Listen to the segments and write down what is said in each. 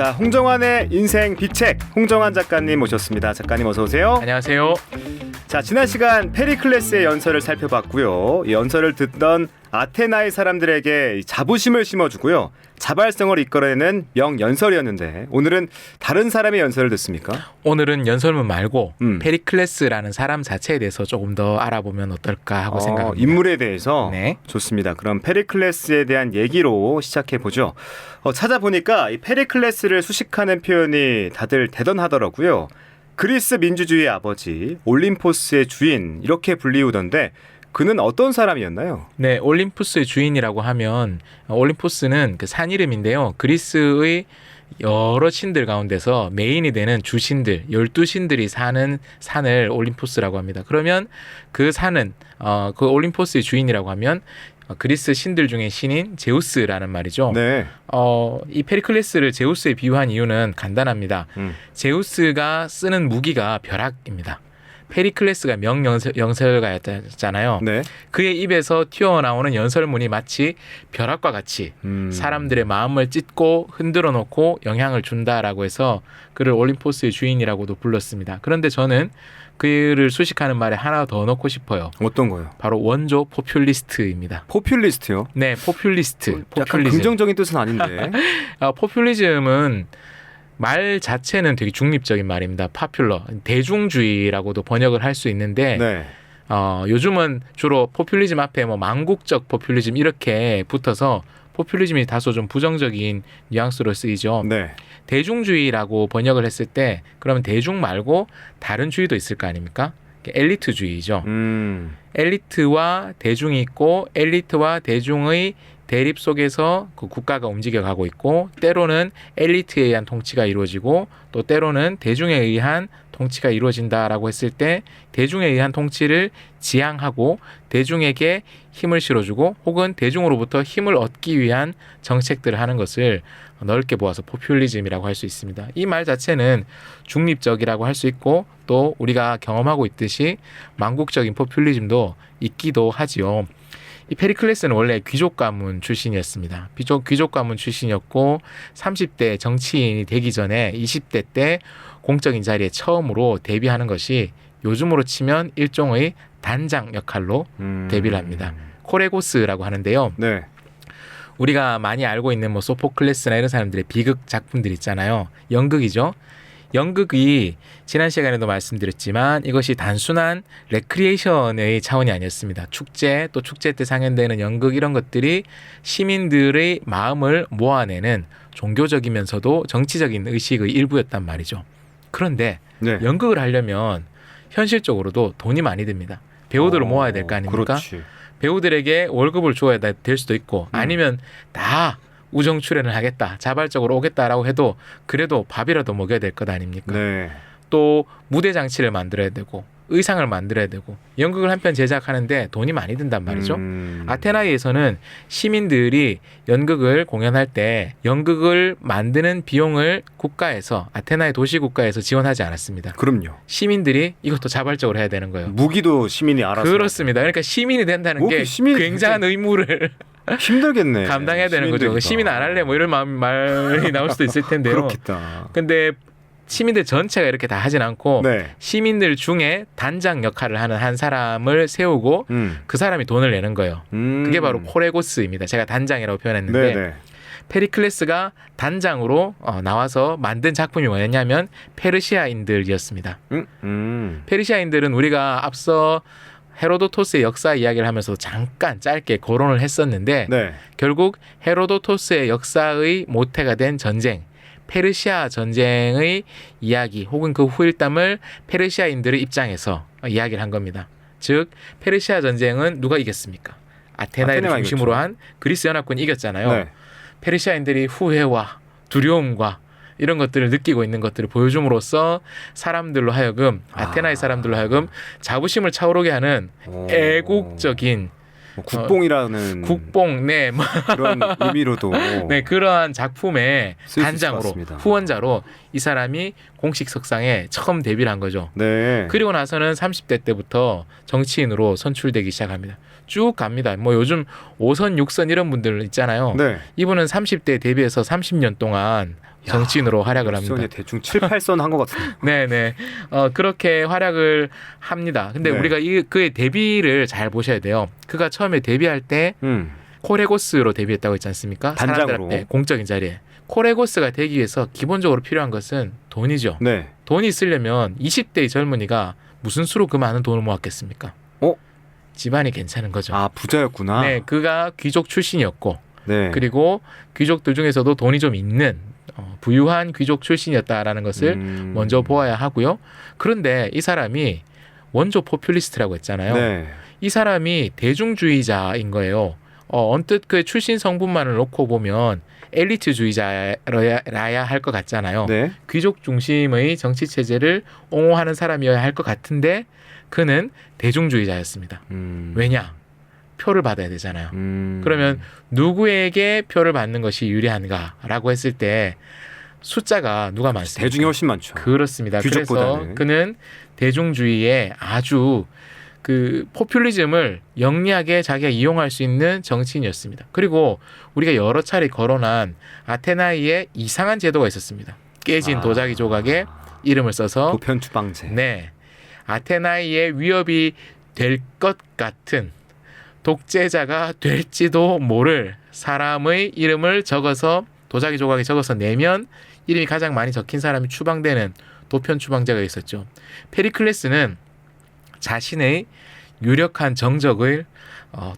자, 홍정환의 인생 비책 홍정환 작가님 모셨습니다. 작가님 어서 오세요. 안녕하세요. 자, 지난 시간 페리클레스의 연설을 살펴봤고요. 이 연설을 듣던 아테나의 사람들에게 자부심을 심어주고요. 자발성을 이끌어내는 명연설이었는데 오늘은 다른 사람의 연설을 듣습니까? 오늘은 연설문 말고 페리클레스라는 사람 자체에 대해서 조금 더 알아보면 어떨까 하고 생각합니다. 인물에 대해서? 네. 좋습니다. 그럼 페리클레스에 대한 얘기로 시작해보죠. 찾아보니까 이 페리클레스를 수식하는 표현이 다들 대단하더라고요. 그리스 민주주의의 아버지, 올림포스의 주인 이렇게 불리우던데 그는 어떤 사람이었나요? 네, 올림푸스의 주인이라고 하면 올림포스는 그 산 이름인데요. 그리스의 여러 신들 가운데서 메인이 되는 주신들, 12신들이 사는 산을 올림포스라고 합니다. 그러면 그 산은 그 올림포스의 주인이라고 하면 그리스 신들 중에 신인 제우스라는 말이죠. 네. 이 페리클레스를 제우스에 비유한 이유는 간단합니다. 제우스가 쓰는 무기가 벼락입니다. 페리클레스가 명연설가였잖아요. 네. 그의 입에서 튀어나오는 연설문이 마치 벼락과 같이 사람들의 마음을 찢고 흔들어 놓고 영향을 준다라고 해서 그를 올림포스의 주인이라고도 불렀습니다. 그런데 저는 그를 수식하는 말에 하나 더 넣고 싶어요. 어떤 거요? 바로 원조 포퓰리스트입니다. 포퓰리스트요? 네, 포퓰리스트. 약간 긍정적인 뜻은 아닌데. 포퓰리즘은 말 자체는 되게 중립적인 말입니다. 파퓰러, 대중주의라고도 번역을 할 수 있는데 네. 요즘은 주로 포퓰리즘 앞에 뭐 망국적 포퓰리즘 이렇게 붙어서 포퓰리즘이 다소 좀 부정적인 뉘앙스로 쓰이죠. 네. 대중주의라고 번역을 했을 때 그러면 대중 말고 다른 주의도 있을 거 아닙니까? 엘리트주의죠. 엘리트와 대중이 있고 엘리트와 대중의 대립 속에서 그 국가가 움직여가고 있고 때로는 엘리트에 의한 통치가 이루어지고 또 때로는 대중에 의한 통치가 이루어진다라고 했을 때 대중에 의한 통치를 지향하고 대중에게 힘을 실어주고 혹은 대중으로부터 힘을 얻기 위한 정책들을 하는 것을 넓게 보아서 포퓰리즘이라고 할 수 있습니다. 이 말 자체는 중립적이라고 할 수 있고 또 우리가 경험하고 있듯이 망국적인 포퓰리즘도 있기도 하지요. 이 페리클레스는 원래 귀족 가문 출신이었습니다. 귀족 가문 출신이었고 30대 정치인이 되기 전에 20대 때 공적인 자리에 처음으로 데뷔하는 것이 요즘으로 치면 일종의 단장 역할로 데뷔를 합니다. 코레고스라고 하는데요. 네. 우리가 많이 알고 있는 뭐 소포클레스나 이런 사람들의 비극 작품들 있잖아요. 연극이죠. 연극이 지난 시간에도 말씀드렸지만 이것이 단순한 레크리에이션의 차원이 아니었습니다. 축제 또 축제 때 상연되는 연극 이런 것들이 시민들의 마음을 모아내는 종교적이면서도 정치적인 의식의 일부였단 말이죠. 그런데 네. 연극을 하려면 현실적으로도 돈이 많이 듭니다. 배우들을 모아야 될 거 아닙니까? 그렇지. 배우들에게 월급을 줘야 될 수도 있고 아니면 다 우정 출연을 하겠다, 자발적으로 오겠다라고 해도 그래도 밥이라도 먹여야 될 것 아닙니까? 네. 또 무대 장치를 만들어야 되고 의상을 만들어야 되고 연극을 한 편 제작하는데 돈이 많이 든단 말이죠. 아테나이에서는 시민들이 연극을 공연할 때 연극을 만드는 비용을 국가에서 아테나의 도시국가에서 지원하지 않았습니다. 그럼요. 시민들이 이것도 자발적으로 해야 되는 거예요. 무기도 시민이 알아서. 그렇습니다. 그러니까 시민이 된다는 게 굉장한 의무를 힘들겠네. 감당해야 되는 거죠. 시민 안 할래 뭐 이런 말이 나올 수도 있을 텐데요. 그렇겠다. 근데 시민들 전체가 이렇게 다 하진 않고 네. 시민들 중에 단장 역할을 하는 한 사람을 세우고 그 사람이 돈을 내는 거예요. 그게 바로 코레고스입니다. 제가 단장이라고 표현했는데 네네. 페리클레스가 단장으로 나와서 만든 작품이 뭐였냐면 페르시아인들이었습니다. 페르시아인들은 우리가 앞서 헤로도토스의 역사 이야기를 하면서 잠깐 짧게 거론을 했었는데 네. 결국 헤로도토스의 역사의 모태가 된 전쟁, 페르시아 전쟁의 이야기 혹은 그 후일담을 페르시아인들의 입장에서 이야기를 한 겁니다. 즉 페르시아 전쟁은 누가 이겼습니까? 아테나를 중심으로 한 그리스 연합군이 이겼잖아요. 네. 페르시아인들이 후회와 두려움과 이런 것들을 느끼고 있는 것들을 보여줌으로써 사람들로 하여금 아테나의 사람들로 하여금 자부심을 차오르게 하는 애국적인 국뽕이라는 국뽕 네 그런 의미로도 네 그러한 작품의 단장으로 후원자로 이 사람이 공식 석상에 처음 데뷔를 한 거죠. 네. 그리고 나서는 30대 때부터 정치인으로 선출되기 시작합니다. 쭉 갑니다. 뭐 요즘 5선, 6선 이런 분들 있잖아요. 네. 이분은 30대 데뷔해서 30년 동안 정치인으로 활약을 합니다. 선이 대충 7, 8선 한 것 같은데. 네네. 그렇게 활약을 합니다. 근데 네. 우리가 그의 데뷔를 잘 보셔야 돼요. 그가 처음에 데뷔할 때 코레고스로 데뷔했다고 했지 않습니까? 단장으로. 사람들 앞에 공적인 자리에. 코레고스가 되기 위해서 기본적으로 필요한 것은 돈이죠. 네. 돈이 있으려면 20대의 젊은이가 무슨 수로 그 많은 돈을 모았겠습니까? 집안이 괜찮은 거죠. 아, 부자였구나. 네, 그가 귀족 출신이었고 네. 그리고 귀족들 중에서도 돈이 좀 있는 부유한 귀족 출신이었다라는 것을 먼저 보아야 하고요. 그런데 이 사람이 원조 포퓰리스트라고 했잖아요. 네. 이 사람이 대중주의자인 거예요. 언뜻 그 출신 성분만을 놓고 보면 엘리트주의자라야 할 것 같잖아요. 네. 귀족 중심의 정치 체제를 옹호하는 사람이어야 할 것 같은데 그는 대중주의자였습니다. 왜냐? 표를 받아야 되잖아요. 그러면 누구에게 표를 받는 것이 유리한가라고 했을 때 숫자가 누가 많습니까? 대중이 훨씬 많죠. 그렇습니다. 귀족보다는. 그래서 그는 대중주의에 아주 그 포퓰리즘을 영리하게 자기가 이용할 수 있는 정치인이었습니다. 그리고 우리가 여러 차례 거론한 아테나이의 이상한 제도가 있었습니다. 깨진 도자기 조각에 이름을 써서 보편추방제. 네, 아테나이의 위협이 될 것 같은 독재자가 될지도 모를 사람의 이름을 적어서 도자기 조각에 적어서 내면 이름이 가장 많이 적힌 사람이 추방되는 도편 추방제가 있었죠. 페리클레스는 자신의 유력한 정적을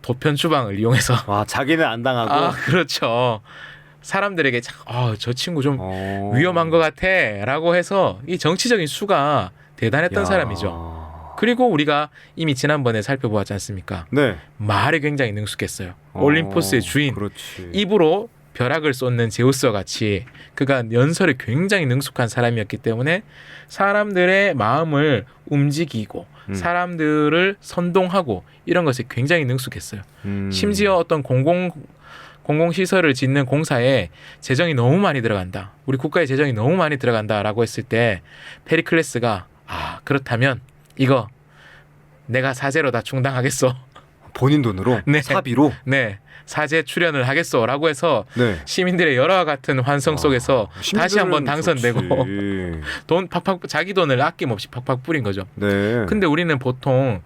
도편 추방을 이용해서 와, 자기는 안 당하고. 그렇죠. 사람들에게 저 친구 좀 위험한 것 같아라고 해서 이 정치적인 수가 대단했던 사람이죠. 그리고 우리가 이미 지난번에 살펴보았지 않습니까? 네. 말에 굉장히 능숙했어요. 올림포스의 주인. 그렇지. 입으로 벼락을 쏟는 제우스와 같이 그가 연설에 굉장히 능숙한 사람이었기 때문에 사람들의 마음을 움직이고 사람들을 선동하고 이런 것에 굉장히 능숙했어요. 심지어 어떤 공공시설을 짓는 공사에 재정이 너무 많이 들어간다. 우리 국가의 재정이 너무 많이 들어간다라고 했을 때 페리클레스가 그렇다면 이거 내가 사제로 다 충당하겠어. 본인 돈으로? 네. 사비로? 네. 사제 출연을 하겠소라고 해서 네. 시민들의 열화와 같은 환성 속에서 다시 한번 당선되고 돈 팍팍 자기 돈을 아낌없이 팍팍 뿌린 거죠. 네. 근데 우리는 보통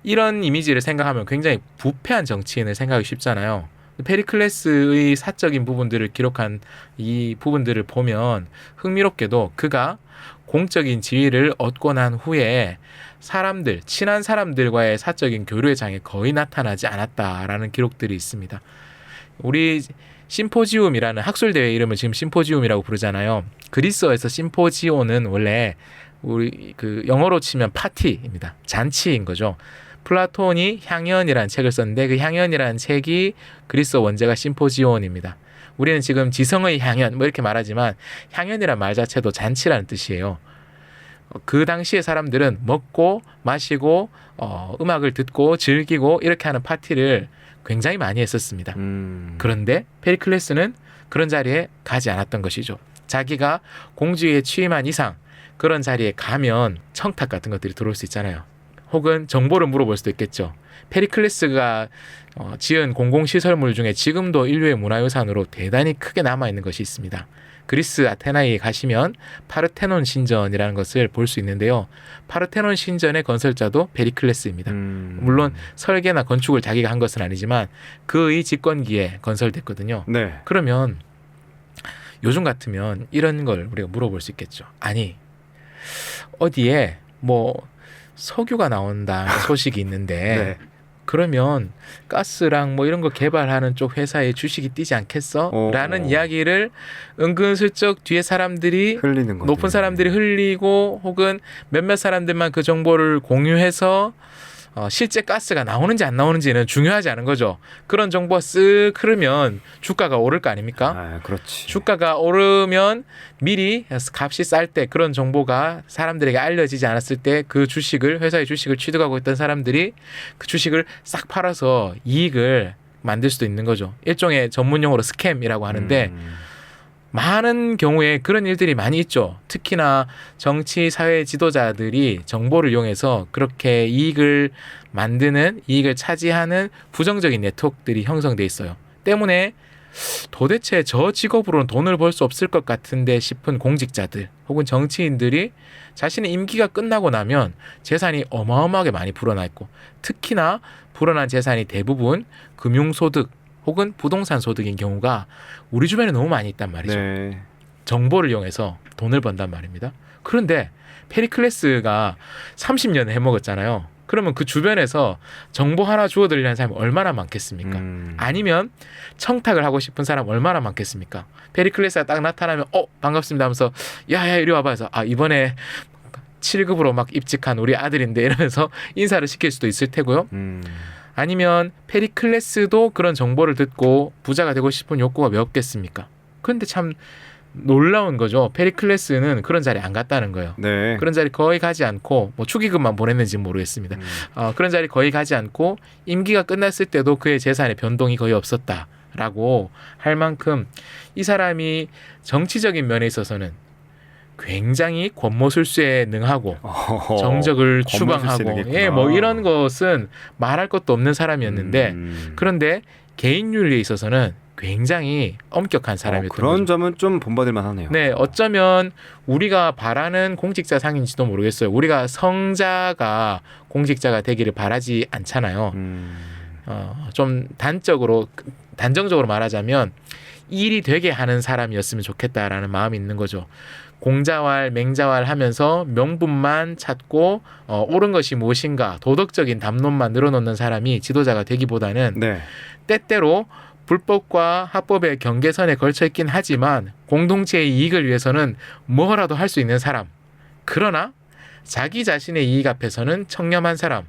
이런 이미지를 생각하면 굉장히 부패한 정치인을 생각하기 쉽잖아요. 페리클레스의 사적인 부분들을 기록한 이 부분들을 보면 흥미롭게도 그가 공적인 지위를 얻고 난 후에 친한 사람들과의 사적인 교류의 장에 거의 나타나지 않았다라는 기록들이 있습니다. 우리 심포지움이라는 학술대회 이름을 지금 심포지움이라고 부르잖아요. 그리스어에서 심포지오는 원래 우리 그 영어로 치면 파티입니다. 잔치인 거죠. 플라톤이 향연이라는 책을 썼는데 그 향연이라는 책이 그리스어 원제가 심포지온입니다. 우리는 지금 지성의 향연 뭐 이렇게 말하지만 향연이란 말 자체도 잔치라는 뜻이에요. 그 당시에 사람들은 먹고 마시고 음악을 듣고 즐기고 이렇게 하는 파티를 굉장히 많이 했었습니다. 그런데 페리클레스는 그런 자리에 가지 않았던 것이죠. 자기가 공주에 취임한 이상 그런 자리에 가면 청탁 같은 것들이 들어올 수 있잖아요. 혹은 정보를 물어볼 수도 있겠죠. 페리클레스가 지은 공공시설물 중에 지금도 인류의 문화유산으로 대단히 크게 남아있는 것이 있습니다. 그리스 아테나이에 가시면 파르테논 신전이라는 것을 볼 수 있는데요. 파르테논 신전의 건설자도 페리클레스입니다. 물론 설계나 건축을 자기가 한 것은 아니지만 그의 집권기에 건설됐거든요. 네. 그러면 요즘 같으면 이런 걸 우리가 물어볼 수 있겠죠. 아니 어디에 뭐 석유가 나온다는 소식이 있는데 네. 그러면 가스랑 뭐 이런 거 개발하는 쪽 회사에 주식이 뛰지 않겠어? 라는 이야기를 은근슬쩍 뒤에 사람들이 흘리는 거죠. 높은 사람들이 흘리고 혹은 몇몇 사람들만 그 정보를 공유해서 실제 가스가 나오는지 안 나오는지는 중요하지 않은 거죠. 그런 정보가 쓱 흐르면 주가가 오를 거 아닙니까? 그렇지. 주가가 오르면 미리 값이 쌀 때 그런 정보가 사람들에게 알려지지 않았을 때 그 주식을 회사의 주식을 취득하고 있던 사람들이 그 주식을 싹 팔아서 이익을 만들 수도 있는 거죠. 일종의 전문 용어로 스캠이라고 하는데 많은 경우에 그런 일들이 많이 있죠. 특히나 정치 사회 지도자들이 정보를 이용해서 그렇게 이익을 만드는, 이익을 차지하는 부정적인 네트워크들이 형성돼 있어요. 때문에 도대체 저 직업으로는 돈을 벌 수 없을 것 같은데 싶은 공직자들 혹은 정치인들이 자신의 임기가 끝나고 나면 재산이 어마어마하게 많이 불어나 있고, 특히나 불어난 재산이 대부분 금융소득 혹은 부동산 소득인 경우가 우리 주변에 너무 많이 있단 말이죠. 네. 정보를 이용해서 돈을 번단 말입니다. 그런데 페리클레스가 30년을 해먹었잖아요. 그러면 그 주변에서 정보 하나 주워들려는 사람이 얼마나 많겠습니까? 아니면 청탁을 하고 싶은 사람 얼마나 많겠습니까? 페리클레스가 딱 나타나면 반갑습니다 하면서 야야 이리 와봐 해서 이번에 7급으로 막 입직한 우리 아들인데 이러면서 인사를 시킬 수도 있을 테고요. 아니면 페리클레스도 그런 정보를 듣고 부자가 되고 싶은 욕구가 왜 없겠습니까? 그런데 참 놀라운 거죠. 페리클레스는 그런 자리에 안 갔다는 거예요. 네. 그런 자리 거의 가지 않고 뭐 축의금만 보냈는지 모르겠습니다. 그런 자리 거의 가지 않고 임기가 끝났을 때도 그의 재산의 변동이 거의 없었다라고 할 만큼 이 사람이 정치적인 면에 있어서는 굉장히 권모술수에 능하고 정적을 추방하고 뭐 이런 것은 말할 것도 없는 사람이었는데 그런데 개인 윤리에 있어서는 굉장히 엄격한 사람이었던 그런 거죠. 점은 좀 본받을 만하네요. 네, 어쩌면 우리가 바라는 공직자 상인지도 모르겠어요. 우리가 성자가 공직자가 되기를 바라지 않잖아요. 좀 단정적으로 말하자면 일이 되게 하는 사람이었으면 좋겠다라는 마음이 있는 거죠. 공자왈, 맹자왈 하면서 명분만 찾고 옳은 것이 무엇인가 도덕적인 담론만 늘어놓는 사람이 지도자가 되기보다는 네. 때때로 불법과 합법의 경계선에 걸쳐 있긴 하지만 공동체의 이익을 위해서는 뭐라도 할 수 있는 사람. 그러나 자기 자신의 이익 앞에서는 청렴한 사람.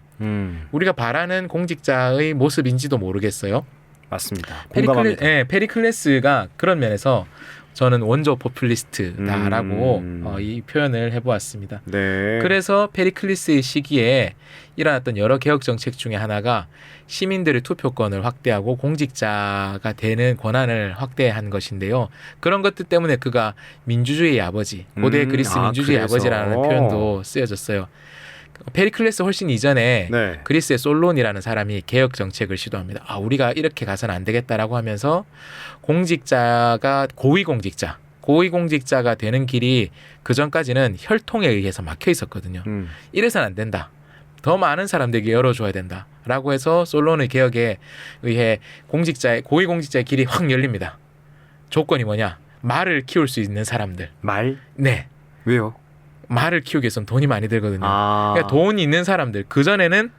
우리가 바라는 공직자의 모습인지도 모르겠어요. 맞습니다. 공감합니다. 페리클레스가 그런 면에서 저는 원조 포퓰리스트다라고 이 표현을 해보았습니다. 네. 그래서 페리클레스의 시기에 일어났던 여러 개혁 정책 중에 하나가 시민들의 투표권을 확대하고 공직자가 되는 권한을 확대한 것인데요. 그런 것들 때문에 그가 민주주의의 아버지, 고대 그리스 민주주의의 그래서. 아버지라는 표현도 쓰여졌어요. 페리클레스 훨씬 이전에 네. 그리스의 솔론이라는 사람이 개혁 정책을 시도합니다. 우리가 이렇게 가서는 안 되겠다라고 하면서 공직자가 고위공직자가 되는 길이 그 전까지는 혈통에 의해서 막혀 있었거든요. 이래서는 안 된다. 더 많은 사람들에게 열어줘야 된다라고 해서 솔론의 개혁에 의해 고위공직자의 길이 확 열립니다. 조건이 뭐냐? 말을 키울 수 있는 사람들. 말? 네. 왜요? 말을 키우기 위해서는 돈이 많이 들거든요. 그러니까 돈이 있는 사람들. 그전에는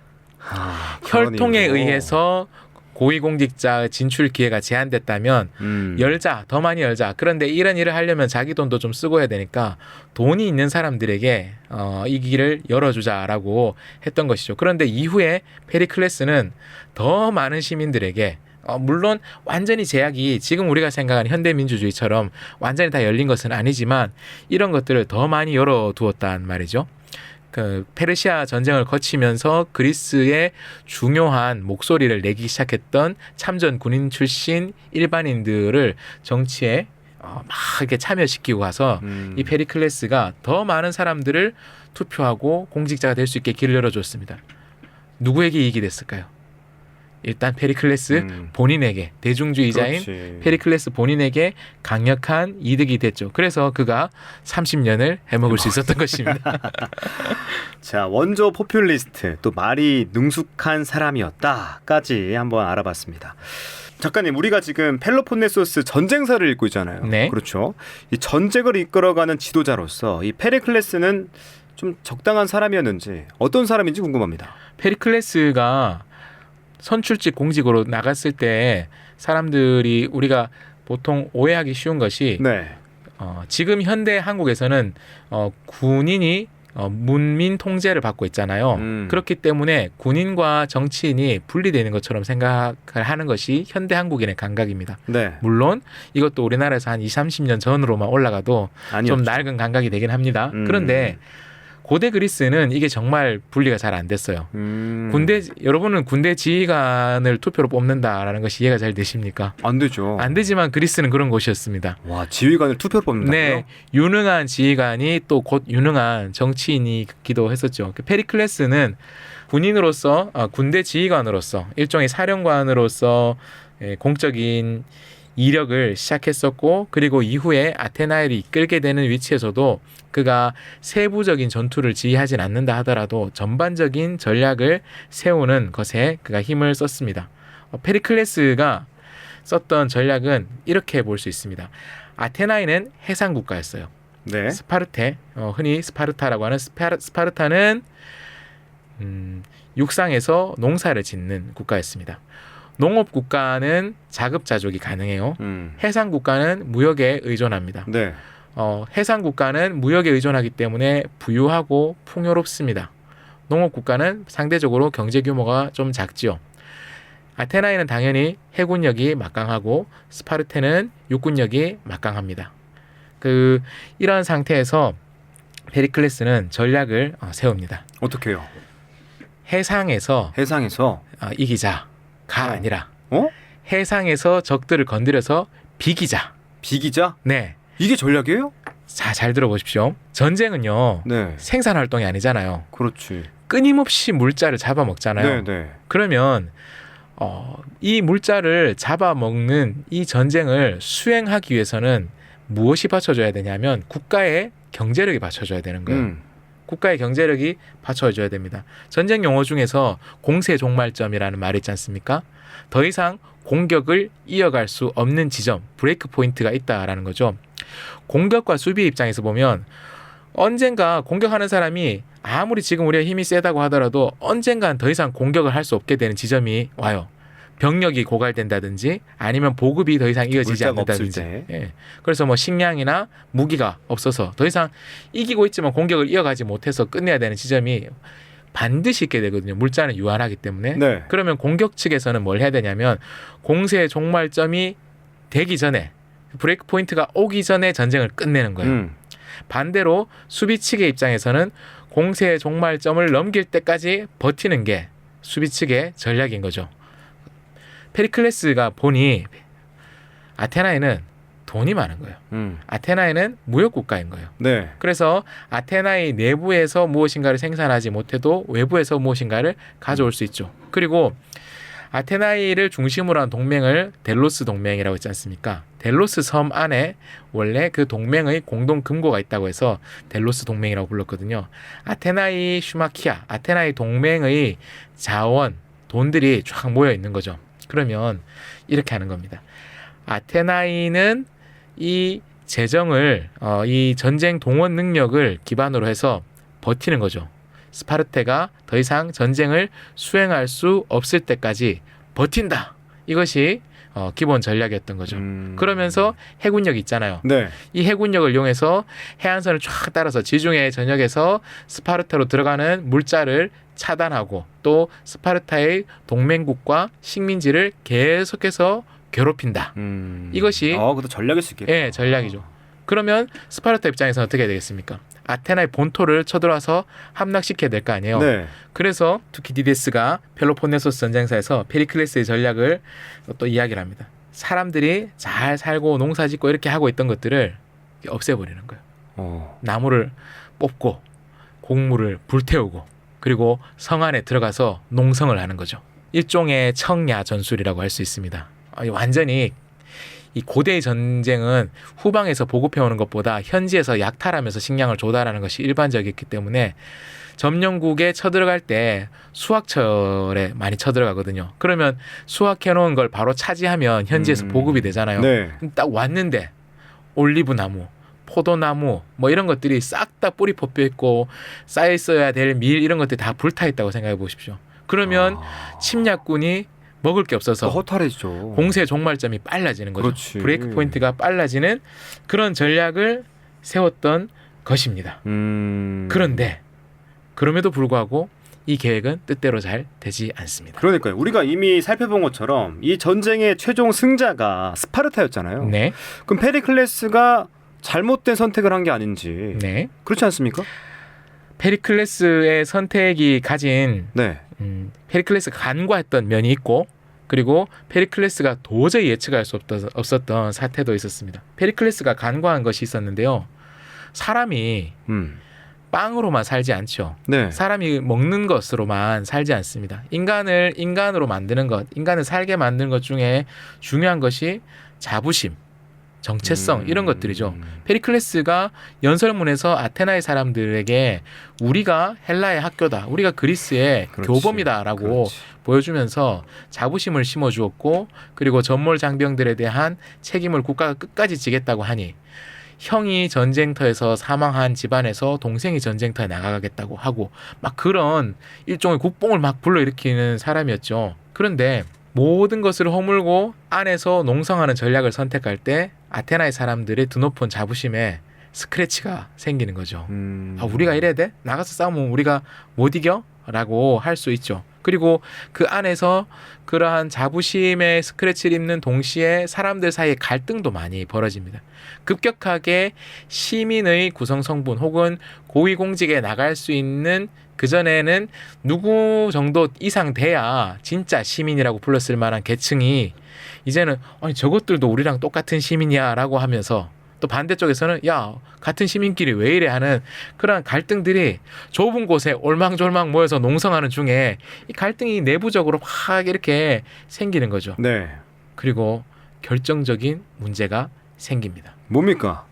혈통에 의해서 고위공직자 진출 기회가 제한됐다면 더 많이 열자. 그런데 이런 일을 하려면 자기 돈도 좀 쓰고 해야 되니까 돈이 있는 사람들에게 이 길을 열어주자라고 했던 것이죠. 그런데 이후에 페리클레스는 더 많은 시민들에게 물론 완전히 제약이 지금 우리가 생각하는 현대민주주의처럼 완전히 다 열린 것은 아니지만 이런 것들을 더 많이 열어두었단 말이죠. 그 페르시아 전쟁을 거치면서 그리스의 중요한 목소리를 내기 시작했던 참전 군인 출신 일반인들을 정치에 막 이렇게 참여시키고 가서 이 페리클레스가 더 많은 사람들을 투표하고 공직자가 될 수 있게 길을 열어줬습니다. 누구에게 이익이 됐을까요? 일단 페리클레스 본인에게, 대중주의자인 그렇지. 페리클레스 본인에게 강력한 이득이 됐죠. 그래서 그가 30년을 해먹을 수 있었던 것입니다. 자, 원조 포퓰리스트, 또 말이 능숙한 사람이었다까지 한번 알아봤습니다. 작가님, 우리가 지금 펠로폰네소스 전쟁사를 읽고 있잖아요. 네. 그렇죠. 이 전쟁을 이끌어가는 지도자로서 이 페리클레스는 좀 적당한 사람이었는지, 어떤 사람인지 궁금합니다. 페리클레스가 선출직 공직으로 나갔을 때 사람들이 우리가 보통 오해하기 쉬운 것이 네. 지금 현대 한국에서는 군인이 문민 통제를 받고 있잖아요. 그렇기 때문에 군인과 정치인이 분리되는 것처럼 생각을 하는 것이 현대 한국인의 감각입니다. 네. 물론 이것도 우리나라에서 한 20, 30년 전으로만 올라가도 아니었죠. 좀 낡은 감각이 되긴 합니다. 그런데 고대 그리스는 이게 정말 분리가 잘 안 됐어요. 여러분은 군대 지휘관을 투표로 뽑는다라는 것이 이해가 잘 되십니까? 안 되죠. 안 되지만 그리스는 그런 곳이었습니다. 와, 지휘관을 투표로 뽑는다고요? 네, 유능한 지휘관이 또 곧 유능한 정치인이기도 했었죠. 페리클레스는 군인으로서 군대 지휘관으로서 일종의 사령관으로서 공적인 이력을 시작했었고, 그리고 이후에 아테나이를 이끌게 되는 위치에서도 그가 세부적인 전투를 지휘하진 않는다 하더라도 전반적인 전략을 세우는 것에 그가 힘을 썼습니다. 페리클레스가 썼던 전략은 이렇게 볼 수 있습니다. 아테나이는 해상 국가였어요. 네. 스파르테, 흔히 스파르타라고 하는 스파르타는 육상에서 농사를 짓는 국가였습니다. 농업 국가는 자급자족이 가능해요. 해상 국가는 무역에 의존합니다. 네. 해상 국가는 무역에 의존하기 때문에 부유하고 풍요롭습니다. 농업 국가는 상대적으로 경제 규모가 좀 작지요. 아테나이는 당연히 해군력이 막강하고 스파르테는 육군력이 막강합니다. 이런 상태에서 페리클레스는 전략을 세웁니다. 어떻게 해요? 해상에서 이기자가 아니라 해상에서 적들을 건드려서 비기자. 비기자? 네. 이게 전략이에요? 자, 잘 들어보십시오. 전쟁은요. 네. 생산 활동이 아니잖아요. 그렇지. 끊임없이 물자를 잡아먹잖아요. 네, 네. 그러면 이 물자를 잡아먹는 이 전쟁을 수행하기 위해서는 무엇이 받쳐줘야 되냐면 국가의 경제력이 받쳐줘야 되는 거예요. 국가의 경제력이 받쳐줘야 됩니다. 전쟁 용어 중에서 공세 종말점이라는 말이 있지 않습니까? 더 이상 공격을 이어갈 수 없는 지점, 브레이크 포인트가 있다라는 거죠. 공격과 수비 입장에서 보면 언젠가 공격하는 사람이 아무리 지금 우리가 힘이 세다고 하더라도 언젠간 더 이상 공격을 할 수 없게 되는 지점이 와요. 병력이 고갈된다든지 아니면 보급이 더 이상 이어지지 않는다든지. 예. 그래서 뭐 식량이나 무기가 없어서 더 이상 이기고 있지만 공격을 이어가지 못해서 끝내야 되는 지점이 반드시 있게 되거든요. 물자는 유한하기 때문에. 네. 그러면 공격 측에서는 뭘 해야 되냐면 공세 종말점이 되기 전에, 브레이크 포인트가 오기 전에 전쟁을 끝내는 거예요. 반대로 수비 측의 입장에서는 공세 종말점을 넘길 때까지 버티는 게 수비 측의 전략인 거죠. 페리클레스가 보니 아테나이는 돈이 많은 거예요. 아테나이는 무역 국가인 거예요. 네. 그래서 아테나이 내부에서 무엇인가를 생산하지 못해도 외부에서 무엇인가를 가져올 수 있죠. 그리고 아테나이를 중심으로 한 동맹을 델로스 동맹이라고 했지 않습니까? 델로스 섬 안에 원래 그 동맹의 공동 금고가 있다고 해서 델로스 동맹이라고 불렀거든요. 아테나이 슈마키아, 아테나이 동맹의 자원, 돈들이 쫙 모여 있는 거죠. 그러면 이렇게 하는 겁니다. 아테나이는 이 재정을 이 전쟁 동원 능력을 기반으로 해서 버티는 거죠. 스파르테가 더 이상 전쟁을 수행할 수 없을 때까지 버틴다. 이것이 기본 전략이었던 거죠. 그러면서 해군력이 있잖아요. 네. 이 해군력을 이용해서 해안선을 쫙 따라서 지중해 전역에서 스파르타로 들어가는 물자를 차단하고 또 스파르타의 동맹국과 식민지를 계속해서 괴롭힌다. 이것이 그것도 전략일 수 있겠네요. 예, 전략이죠. 그러면 스파르타 입장에서는 어떻게 되겠습니까? 아테나의 본토를 쳐들어와서 함락시켜야 될 거 아니에요. 네. 그래서 투키디데스가 펠로폰네소스 전쟁사에서 페리클레스의 전략을 또 이야기를 합니다. 사람들이 잘 살고 농사짓고 이렇게 하고 있던 것들을 없애버리는 거예요. 나무를 뽑고 곡물을 불태우고 그리고 성 안에 들어가서 농성을 하는 거죠. 일종의 청야 전술이라고 할 수 있습니다. 완전히 이 고대의 전쟁은 후방에서 보급해오는 것보다 현지에서 약탈하면서 식량을 조달하는 것이 일반적이었기 때문에 점령국에 쳐들어갈 때 수확철에 많이 쳐들어가거든요. 그러면 수확해놓은 걸 바로 차지하면 현지에서 보급이 되잖아요. 네. 딱 왔는데 올리브 나무, 포도나무 뭐 이런 것들이 싹 다 뿌리 뽑혀 있고 쌓여 있어야 될 밀 이런 것들이 다 불타 있다고 생각해 보십시오. 그러면 침략군이 먹을 게 없어서 허탈해지죠. 공세 종말점이 빨라지는 거죠. 그렇지. 브레이크 포인트가 빨라지는 그런 전략을 세웠던 것입니다. 그런데 그럼에도 불구하고 이 계획은 뜻대로 잘 되지 않습니다. 그러니까요. 우리가 이미 살펴본 것처럼 이 전쟁의 최종 승자가 스파르타였잖아요. 네. 그럼 페리클레스가 잘못된 선택을 한 게 아닌지 네. 그렇지 않습니까? 페리클레스의 선택이 가진 네. 페리클레스가 간과했던 면이 있고 그리고 페리클레스가 도저히 예측할 수 없었던 사태도 있었습니다. 페리클레스가 간과한 것이 있었는데요. 사람이 빵으로만 살지 않죠. 네. 사람이 먹는 것으로만 살지 않습니다. 인간을 인간으로 만드는 것, 인간을 살게 만드는 것 중에 중요한 것이 자부심, 정체성 이런 것들이죠. 페리클레스가 연설문에서 아테나의 사람들에게 우리가 헬라의 학교다, 우리가 그리스의 그렇지. 교범이다라고 그렇지. 보여주면서 자부심을 심어주었고 그리고 전몰 장병들에 대한 책임을 국가가 끝까지 지겠다고 하니 형이 전쟁터에서 사망한 집안에서 동생이 전쟁터에 나가겠다고 하고 막 그런 일종의 국뽕을 막 불러일으키는 사람이었죠. 그런데 모든 것을 허물고 안에서 농성하는 전략을 선택할 때 아테나의 사람들의 드높은 자부심에 스크래치가 생기는 거죠. 아, 우리가 이래야 돼? 나가서 싸우면 우리가 못 이겨? 라고 할 수 있죠. 그리고 그 안에서 그러한 자부심의 스크래치를 입는 동시에 사람들 사이에 갈등도 많이 벌어집니다. 급격하게 시민의 구성 성분 혹은 고위공직에 나갈 수 있는 그전에는 누구 정도 이상 돼야 진짜 시민이라고 불렀을 만한 계층이 이제는 아니 저것들도 우리랑 똑같은 시민이야 라고 하면서 또 반대쪽에서는 야 같은 시민끼리 왜 이래 하는 그런 갈등들이 좁은 곳에 올망졸망 모여서 농성하는 중에 이 갈등이 내부적으로 확 이렇게 생기는 거죠. 네. 그리고 결정적인 문제가 생깁니다. 뭡니까?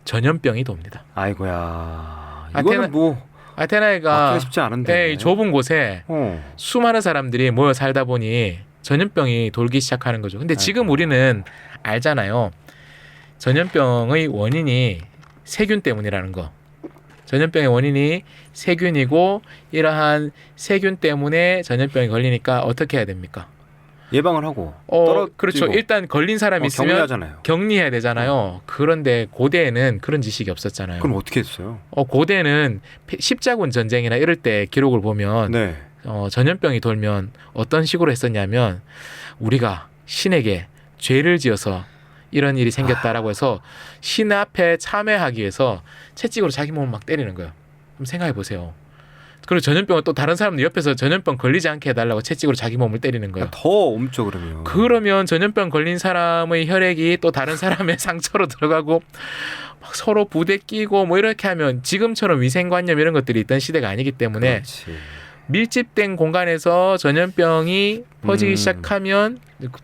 전염병이 돕니다. 아이고야. 아테나- 이거는 뭐 아테나이가 막기가 쉽지 않은데. 이 좁은 곳에 어. 수많은 사람들이 모여 살다 보니 전염병이 돌기 시작하는 거죠. 근데 지금 우리는 알잖아요. 전염병의 원인이 세균 때문이라는 거. 전염병의 원인이 세균이고 이러한 세균 때문에 전염병이 걸리니까 어떻게 해야 됩니까? 예방을 하고 그렇죠. 일단 걸린 사람이 있으면 격리하잖아요. 격리해야 되잖아요. 그런데 고대에는 그런 지식이 없었잖아요. 그럼 어떻게 했어요? 고대는 십자군 전쟁이나 이럴 때 기록을 보면 네. 전염병이 돌면 어떤 식으로 했었냐면 우리가 신에게 죄를 지어서 이런 일이 생겼다라고 해서 신 앞에 참회하기 위해서 채찍으로 자기 몸을 막 때리는 거예요. 그럼 생각해 보세요. 그리고 전염병은 또 다른 사람들 옆에서 전염병 걸리지 않게 해달라고 채찍으로 자기 몸을 때리는 거예요. 더 옮죠 그러면. 그러면 전염병 걸린 사람의 혈액이 또 다른 사람의 상처로 들어가고 막 서로 부대 끼고 뭐 이렇게 하면 지금처럼 위생관념 이런 것들이 있던 시대가 아니기 때문에 그렇지. 밀집된 공간에서 전염병이 퍼지기 시작하면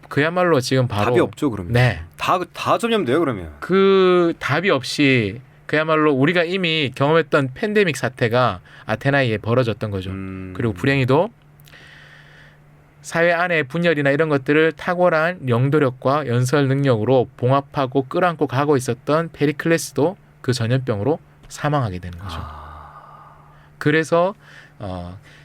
그야말로 지금 바로 답이 없죠 그러면. 네. 다 전염돼요 그러면. 그 답이 없이 그야말로 우리가 이미 경험했던 팬데믹 사태가 아테나이에 벌어졌던 거죠. 그리고 불행히도 사회 안의 분열이나 이런 것들을 탁월한 영도력과 연설 능력으로 봉합하고 끌어안고 가고 있었던 페리클레스도 그 전염병으로 사망하게 되는 거죠. 그래서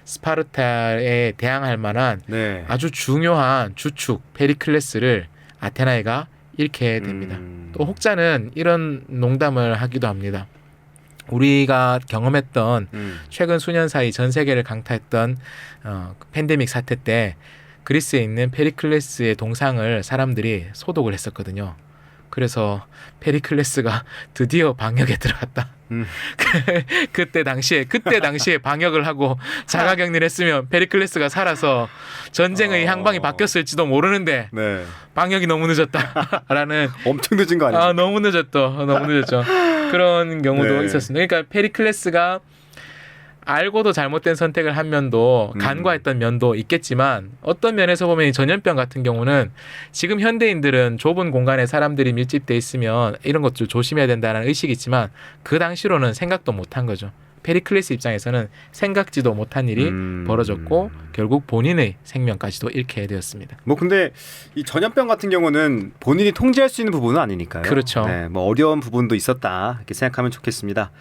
스파르타에 대항할 만한 네. 아주 중요한 주축 페리클레스를 아테나이가 잃게 됩니다. 또 혹자는 이런 농담을 하기도 합니다. 우리가 경험했던 최근 수년 사이 전 세계를 강타했던 팬데믹 사태 때 그리스에 있는 페리클레스의 동상을 사람들이 소독을 했었거든요. 그래서 페리클레스가 드디어 방역에 들어갔다. 그때 당시에 방역을 하고 자가격리를 했으면 페리클레스가 살아서 전쟁의 향방이 바뀌었을지도 모르는데 네. 방역이 너무 늦었다라는 엄청 늦은 거 아니에요? 너무 늦었죠. 그런 경우도 네. 있었습니다. 그러니까 페리클레스가 알고도 잘못된 선택을 한 면도 간과했던 면도 있겠지만 어떤 면에서 보면 이 전염병 같은 경우는 지금 현대인들은 좁은 공간에 사람들이 밀집돼 있으면 이런 것도 조심해야 된다는 의식이 있지만 그 당시로는 생각도 못한 거죠. 페리클레스 입장에서는 생각지도 못한 일이 벌어졌고 결국 본인의 생명까지도 잃게 되었습니다. 뭐 근데 이 전염병 같은 경우는 본인이 통제할 수 있는 부분은 아니니까요. 그렇죠. 네, 뭐 어려운 부분도 있었다 이렇게 생각하면 좋겠습니다.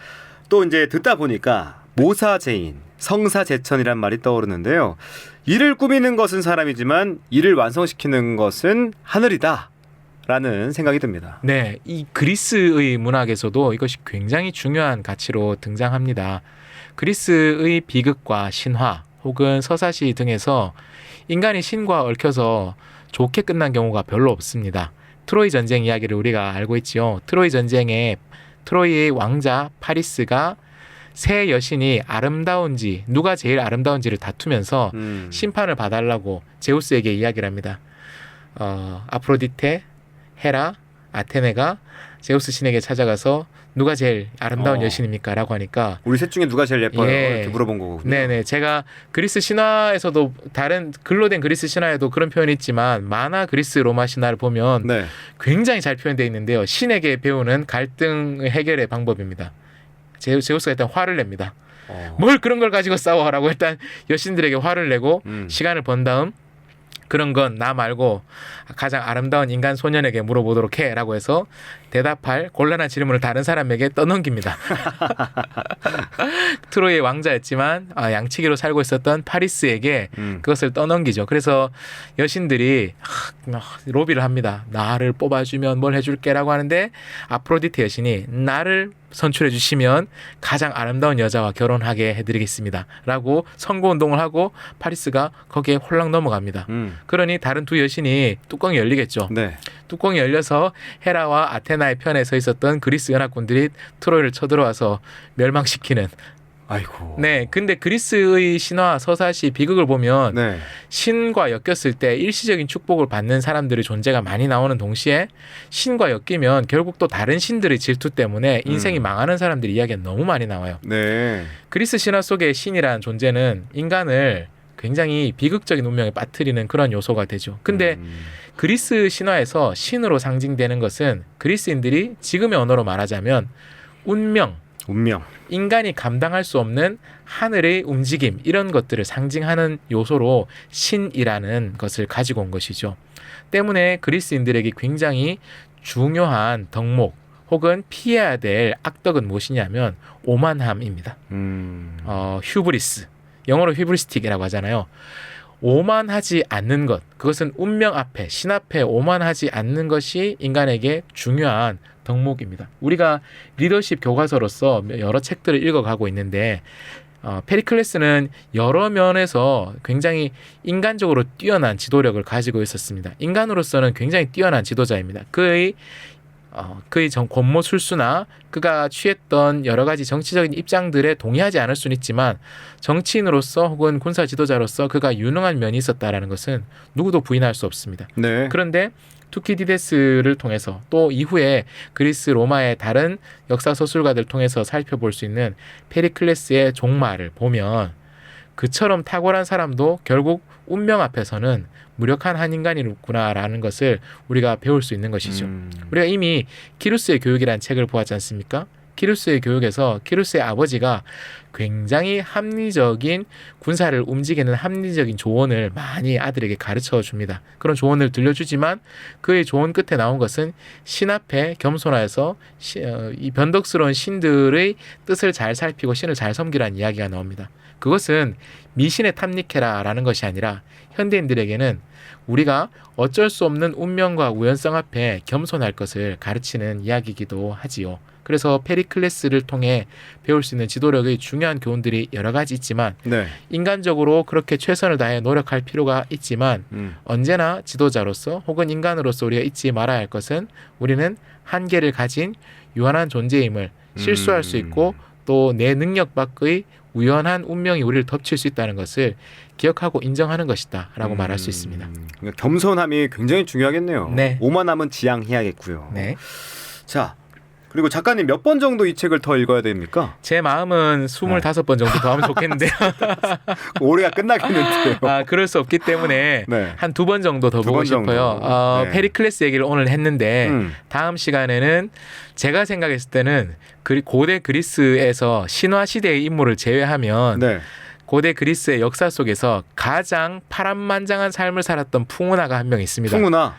또 이제 듣다 보니까 모사제인, 성사제천이란 말이 떠오르는데요. 일을 꾸미는 것은 사람이지만 일을 완성시키는 것은 하늘이다. 라는 생각이 듭니다. 네, 이 그리스의 문학에서도 이것이 굉장히 중요한 가치로 등장합니다. 그리스의 비극과 신화 혹은 서사시 등에서 인간이 신과 얽혀서 좋게 끝난 경우가 별로 없습니다. 트로이 전쟁 이야기를 우리가 알고 있지요. 트로이 전쟁에 트로이의 왕자 파리스가 세 여신이 아름다운지 누가 제일 아름다운지를 다투면서 심판을 봐달라고 제우스에게 이야기를 합니다. 아프로디테, 헤라, 아테네가 제우스 신에게 찾아가서 누가 제일 아름다운 여신입니까? 라고 하니까 우리 셋 중에 누가 제일 예뻐요? 예. 이렇게 물어본 거거든요. 네네. 제가 그리스 신화에서도 다른 글로 된 그리스 신화에도 그런 표현이 있지만 만화 그리스 로마 신화를 보면 네. 굉장히 잘 표현되어 있는데요. 신에게 배우는 갈등 해결의 방법입니다. 제우스가 일단 화를 냅니다. 뭘 그런 걸 가지고 싸워라고 일단 여신들에게 화를 내고 시간을 번 다음 그런 건 나 말고 가장 아름다운 인간 소년에게 물어보도록 해라고 해서 대답할 곤란한 질문을 다른 사람에게 떠넘깁니다. 트로이의 왕자였지만 양치기로 살고 있었던 파리스에게 그것을 떠넘기죠. 그래서 여신들이 로비를 합니다. 나를 뽑아주면 뭘 해줄게라고 하는데 아프로디테 여신이 나를 선출해 주시면 가장 아름다운 여자와 결혼하게 해드리겠습니다. 라고 선거운동을 하고 파리스가 거기에 홀랑 넘어갑니다. 그러니 다른 두 여신이 뚜껑이 열리겠죠. 네. 뚜껑이 열려서 헤라와 아테나의 편에 서 있었던 그리스 연합군들이 트로이를 쳐들어와서 멸망시키는. 아이고. 네, 근데 그리스의 신화 서사시 비극을 보면 네. 신과 엮였을 때 일시적인 축복을 받는 사람들의 존재가 많이 나오는 동시에 신과 엮이면 결국 또 다른 신들의 질투 때문에 인생이 망하는 사람들의 이야기가 너무 많이 나와요. 네. 그리스 신화 속의 신이라는 존재는 인간을 굉장히 비극적인 운명에 빠뜨리는 그런 요소가 되죠. 근데 그리스 신화에서 신으로 상징되는 것은 그리스인들이 지금의 언어로 말하자면 운명, 인간이 감당할 수 없는 하늘의 움직임 이런 것들을 상징하는 요소로 신이라는 것을 가지고 온 것이죠. 때문에 그리스인들에게 굉장히 중요한 덕목 혹은 피해야 될 악덕은 무엇이냐면 오만함입니다. 휴브리스, 영어로 휴브리스틱이라고 하잖아요. 오만하지 않는 것, 그것은 운명 앞에, 신 앞에 오만하지 않는 것이 인간에게 중요한 덕목입니다. 우리가 리더십 교과서로서 여러 책들을 읽어가고 있는데 페리클레스는 여러 면에서 굉장히 인간적으로 뛰어난 지도력을 가지고 있었습니다. 인간으로서는 굉장히 뛰어난 지도자입니다. 그의 권모술수나 그가 취했던 여러 가지 정치적인 입장들에 동의하지 않을 수는 있지만 정치인으로서 혹은 군사 지도자로서 그가 유능한 면이 있었다라는 것은 누구도 부인할 수 없습니다. 네. 그런데 투키디데스를 통해서 또 이후에 그리스 로마의 다른 역사 서술가들 통해서 살펴볼 수 있는 페리클레스의 종말을 보면 그처럼 탁월한 사람도 결국 운명 앞에서는 무력한 한 인간이구나라는 것을 우리가 배울 수 있는 것이죠. 우리가 이미 키루스의 교육이라는 책을 보았지 않습니까? 키루스의 교육에서 키루스의 아버지가 굉장히 합리적인 군사를 움직이는 합리적인 조언을 많이 아들에게 가르쳐 줍니다. 그런 조언을 들려주지만 그의 조언 끝에 나온 것은 신 앞에 겸손하여서 이 변덕스러운 신들의 뜻을 잘 살피고 신을 잘 섬기라는 이야기가 나옵니다. 그것은 미신에 탐닉해라라는 것이 아니라 현대인들에게는 우리가 어쩔 수 없는 운명과 우연성 앞에 겸손할 것을 가르치는 이야기이기도 하지요. 그래서 페리클레스를 통해 배울 수 있는 지도력의 중요한 교훈들이 여러 가지 있지만 네. 인간적으로 그렇게 최선을 다해 노력할 필요가 있지만 언제나 지도자로서 혹은 인간으로서 우리가 잊지 말아야 할 것은 우리는 한계를 가진 유한한 존재임을 실수할 수 있고 또 내 능력 밖의 우연한 운명이 우리를 덮칠 수 있다는 것을 기억하고 인정하는 것이다 라고 말할 수 있습니다. 그러니까 겸손함이 굉장히 중요하겠네요. 네. 오만함은 지양해야겠고요. 네. 자, 그리고 작가님 몇 번 정도 이 책을 더 읽어야 됩니까? 제 마음은 25번 정도 더 하면 좋겠는데요. 올해가 끝나겠는데요. 그럴 수 없기 때문에 네. 한 2번 정도 더 두 보고 번 정도. 싶어요. 네. 페리클레스 얘기를 오늘 했는데 다음 시간에는 제가 생각했을 때는 고대 그리스에서 신화 시대의 인물을 제외하면 네. 고대 그리스의 역사 속에서 가장 파란만장한 삶을 살았던 풍운하가 한 명 있습니다. 풍운하.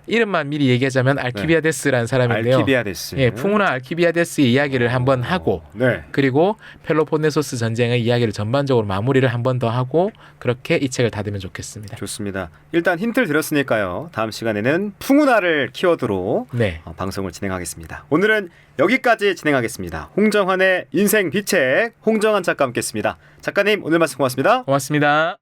이름만 미리 얘기하자면 알키비아데스라는 사람인데요. 알키비아데스. 예, 풍운하 알키비아데스의 이야기를 한번 하고 네. 그리고 펠로폰네소스 전쟁의 이야기를 전반적으로 마무리를 한 번 더 하고 그렇게 이 책을 닫으면 좋겠습니다. 좋습니다. 일단 힌트를 드렸으니까요. 다음 시간에는 풍운하를 키워드로 네. 방송을 진행하겠습니다. 오늘은 여기까지 진행하겠습니다. 홍정환의 인생 비책 홍정환 작가 함께했습니다. 작가님 오늘 말씀 고맙습니다. 고맙습니다.